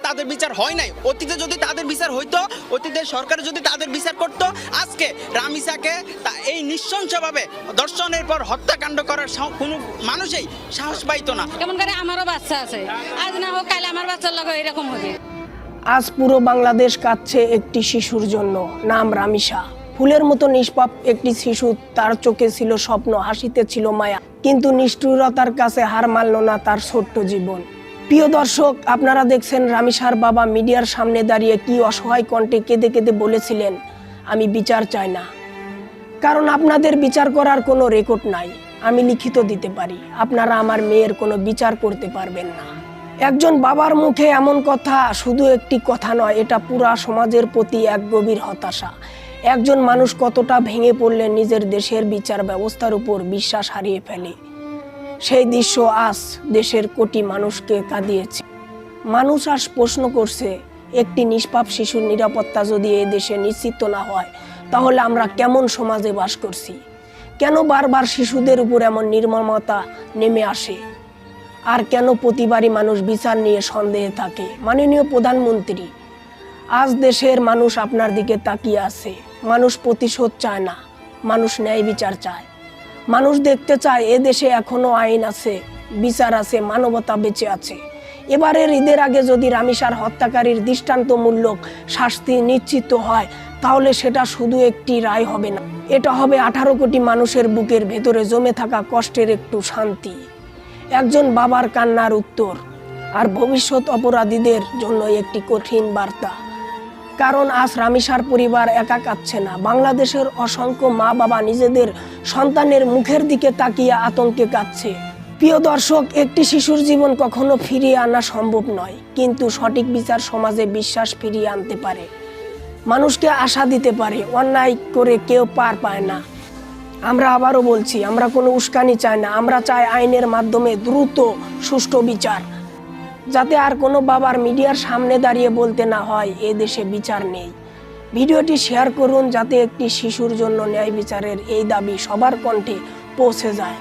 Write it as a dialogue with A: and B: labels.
A: তাদের বিচার হয় নাই। অতীতে যদি তাদের বিচার হইতো, অতীতের সরকার যদি তাদের বিচার করতো, আজকে রামিসাকে এই নৃশংসভাবে ধর্ষণের পর হত্যাকাণ্ড করার কোনো মানুষই সাহস পাইতো না।
B: কেমন করে আমারও বাচ্চা আছে, আজ না হোক কাল আমার বাচ্চার লগে এরকম হবে।
C: আজ পুরো বাংলাদেশ কাঁদছে একটি শিশুর জন্য, নাম রামিসা। ফুলের মতো নিষ্পাপ একটি শিশু, তার চোখে ছিল স্বপ্ন, হাসিতে ছিল মায়া, কিন্তু নিষ্ঠুরতার কাছে হার মানল না তার ছোট্ট জীবন। প্রিয় দর্শক, আপনারা দেখছেন রামিসার বাবা মিডিয়ার সামনে দাঁড়িয়ে কি অসহায় কণ্ঠে কেঁদে কেঁদে বলেছিলেন, আমি বিচার চাই না, কারণ আপনাদের বিচার করার কোনো রেকর্ড নাই। আমি লিখিত দিতে পারি, আপনারা আমার মেয়ের কোনো বিচার করতে পারবেন না। একজন বাবার মুখে এমন কথা শুধু একটি কথা নয়, এটা পুরা সমাজের প্রতি এক গভীর হতাশা। একজন মানুষ কতটা ভেঙে পড়লে নিজের দেশের বিচার ব্যবস্থার উপর বিশ্বাস হারিয়ে ফেলে, সেই দৃশ্য আজ দেশের কোটি মানুষকে কাঁদিয়েছে। মানুষ আজ প্রশ্ন করছে, একটি নিষ্পাপ শিশুর নিরাপত্তা যদি এই দেশে নিশ্চিত না হয়, তাহলে আমরা কেমন সমাজে বাস করছি? কেন বারবার শিশুদের উপর এমন নির্মমতা নেমে আসে? আর কেন প্রতিবারই মানুষ বিচার নিয়ে সন্দেহে থাকে? মাননীয় প্রধানমন্ত্রী, আজ দেশের মানুষ আপনার দিকে তাকিয়ে আছে। মানুষ প্রতিশোধ চায় না, মানুষ ন্যায় বিচার চায়। মানুষ দেখতে চায় এ দেশে এখনো আইন আছে, বিচার আছে, মানবতা বেঁচে আছে। এবারের ঈদের আগে যদি রামিসার হত্যাকারীর দৃষ্টান্তমূলক শাস্তি নিশ্চিত হয়, তাহলে সেটা শুধু একটি রায় হবে না, এটা হবে 18 কোটি মানুষের বুকের ভেতরে জমে থাকা কষ্টের একটু শান্তি, একজন বাবার কান্নার উত্তর, আর ভবিষ্যৎ অপরাধীদের জন্য একটি কঠিন বার্তা। কারণ আজ রামিসার পরিবার একা কাঁদছে না, বাংলাদেশের অসংখ্য মা বাবা নিজেদের সন্তানের মুখের দিকে তাকিয়ে আতঙ্কে কাঁদছে। প্রিয় দর্শক, একটি শিশুর জীবন কখনো ফিরিয়ে আনা সম্ভব নয়, কিন্তু সঠিক বিচার সমাজে বিশ্বাস ফিরিয়ে আনতে পারে, মানুষকে আশা দিতে পারে। অন্যায় করে কেউ পার পায় না। আমরা আবারও বলছি, আমরা কোনো উস্কানি চাই না, আমরা চাই আইনের মাধ্যমে দ্রুত সুষ্ঠু বিচার, যাতে আর কোনো বাবার মিডিয়ার সামনে দাঁড়িয়ে বলতে না হয় এ দেশে বিচার নেই। ভিডিওটি শেয়ার করুন, যাতে একটি শিশুর জন্য ন্যায় বিচারের এই দাবি সবার কণ্ঠে পৌঁছে যায়।